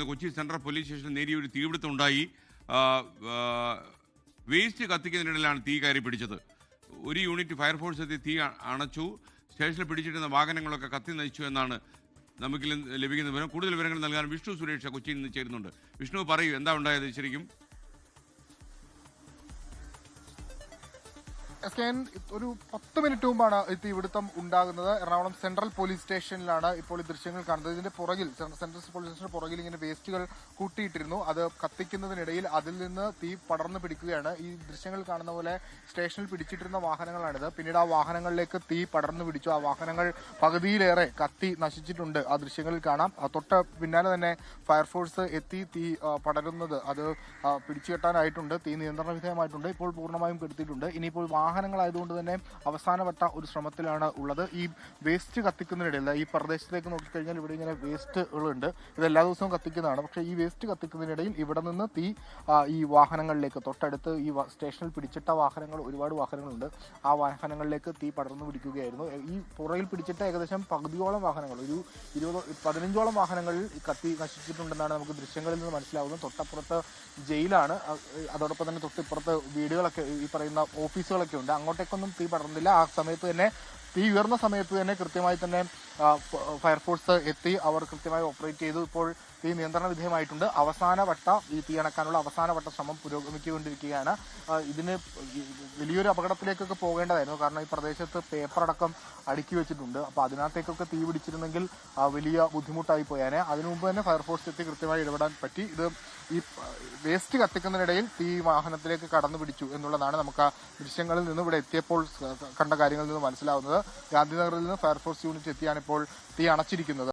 Kochi central police സ്റ്റേഷനിൽ നേരിയൊരു തീപിടുത്തം ഉണ്ടായി. വേസ്റ്റ് കത്തിക്കുന്നതിനിടയിലാണ് തീ കയറി പിടിച്ചത്. ഒരു യൂണിറ്റ് ഫയർഫോഴ്സ് എത്തി തീ അണച്ചു. സ്റ്റേഷനിൽ പിടിച്ചിരുന്ന വാഹനങ്ങളൊക്കെ കത്തി നശിച്ചു എന്നാണ് നമുക്ക് ലഭിക്കുന്ന വിവരം. കൂടുതൽ വിവരങ്ങൾ നൽകാൻ വിഷ്ണു സുരേഷ് കൊച്ചിയിൽ നിന്ന് ചേരുന്നുണ്ട്. വിഷ്ണു, പറയൂ, എന്താ ഉണ്ടായത് ശരിക്കും? ഒരു 10 മിനിറ്റ് മുമ്പാണ് ഈ തീപിടുത്തം ഉണ്ടാകുന്നത്. എറണാകുളം സെൻട്രൽ പോലീസ് സ്റ്റേഷനിലാണ് ഇപ്പോൾ ഈ ദൃശ്യങ്ങൾ കാണുന്നത്. ഇതിന്റെ പുറകിൽ, സെൻട്രൽ പോലീസ് സ്റ്റേഷന്റെ പുറകിൽ ഇങ്ങനെ വേസ്റ്റുകൾ കൂട്ടിയിട്ടിരുന്നു. അത് കത്തിക്കുന്നതിനിടയിൽ അതിൽ നിന്ന് തീ പടർന്നു പിടിക്കുകയാണ്. ഈ ദൃശ്യങ്ങൾ കാണുന്ന പോലെ സ്റ്റേഷനിൽ പിടിച്ചിട്ടിരുന്ന വാഹനങ്ങളാണിത്. പിന്നീട് ആ വാഹനങ്ങളിലേക്ക് തീ പടർന്നു പിടിച്ചു. ആ വാഹനങ്ങൾ പകുതിയിലേറെ കത്തി നശിച്ചിട്ടുണ്ട്. ആ ദൃശ്യങ്ങളിൽ കാണാം. തൊട്ട് പിന്നാലെ തന്നെ ഫയർഫോഴ്സ് എത്തി തീ പടരുന്നത് അത് പിടിച്ചുകെട്ടാനായിട്ടുണ്ട്. തീ നിയന്ത്രണ വിധേയമായിട്ടുണ്ട്. ഇപ്പോൾ പൂർണ്ണമായും കെടുത്തിയിട്ടുണ്ട്. ഇനിയിപ്പോൾ വാഹനങ്ങളായതുകൊണ്ട് തന്നെ അവസാനവട്ട ഒരു ശ്രമത്തിലാണ് ഉള്ളത്. ഈ വേസ്റ്റ് കത്തിക്കുന്നതിനിടയിൽ ഈ പ്രദേശത്തേക്ക് നോക്കിക്കഴിഞ്ഞാൽ ഇവിടെ ഇങ്ങനെ വേസ്റ്റുകളുണ്ട്. ഇത് എല്ലാ ദിവസവും കത്തിക്കുന്നതാണ്. പക്ഷേ ഈ വേസ്റ്റ് കത്തിക്കുന്നതിനിടയിൽ ഇവിടെ നിന്ന് തീ ഈ വാഹനങ്ങളിലേക്ക്, തൊട്ടടുത്ത് ഈ സ്റ്റേഷനിൽ പിടിച്ചിട്ട വാഹനങ്ങൾ, ഒരുപാട് വാഹനങ്ങളുണ്ട്, ആ വാഹനങ്ങളിലേക്ക് തീ പടർന്നു പിടിക്കുകയായിരുന്നു. ഈ പുറയിൽ പിടിച്ചിട്ട ഏകദേശം പകുതിയോളം വാഹനങ്ങൾ, ഒരു 15ഓളം വാഹനങ്ങളിൽ കത്തി നശിച്ചിട്ടുണ്ടെന്നാണ് നമുക്ക് ദൃശ്യങ്ങളിൽ നിന്ന് മനസ്സിലാവുന്നത്. തൊട്ടപ്പുറത്ത് ജയിലാണ്. അതോടൊപ്പം തന്നെ തൊട്ടിപ്പുറത്ത് വീടുകളൊക്കെ, ഈ പറയുന്ന ഓഫീസുകളൊക്കെ ഉണ്ട്. അങ്ങോട്ടേക്കൊന്നും തീ പടർന്നില്ല. ആ സമയത്ത് തന്നെ, തീ ഉയർന്ന സമയത്ത് തന്നെ കൃത്യമായി തന്നെ ഫയർഫോഴ്സ് എത്തി. അവർ കൃത്യമായി ഓപ്പറേറ്റ് ചെയ്തു. ഇപ്പോൾ തീ നിയന്ത്രണ വിധേയമായിട്ടുണ്ട്. അവസാനവട്ട ഈ തീ അണക്കാനുള്ള അവസാനവട്ട ശ്രമം പുരോഗമിച്ചുകൊണ്ടിരിക്കുകയാണ്. ഇതിന് വലിയൊരു അപകടത്തിലേക്കൊക്കെ പോകേണ്ടതായിരുന്നു. കാരണം ഈ പ്രദേശത്ത് പേപ്പർ അടക്കം അടുക്കി വെച്ചിട്ടുണ്ട്. അപ്പോൾ അതിനകത്തേക്കൊക്കെ തീ പിടിച്ചിരുന്നെങ്കിൽ വലിയ ബുദ്ധിമുട്ടായി പോയാനെ. അതിനു മുമ്പ് തന്നെ ഫയർഫോഴ്സ് എത്തി കൃത്യമായി ഇടപെടാൻ പറ്റി. ഇത് ഈ വേസ്റ്റ് കത്തിക്കുന്നതിനിടയിൽ തീ വാഹനത്തിലേക്ക് കടന്നു പിടിച്ചു എന്നുള്ളതാണ് നമുക്ക് ആ ദൃശ്യങ്ങളിൽ നിന്ന് ഇവിടെ എത്തിയപ്പോൾ കണ്ട കാര്യങ്ങളിൽ നിന്ന് മനസ്സിലാവുന്നത്. ഗാന്ധിനഗറിൽ നിന്ന് ഫയർഫോഴ്സ് യൂണിറ്റ് എത്തിയാണ് ഇപ്പോൾ തീ അണച്ചിരിക്കുന്നത്.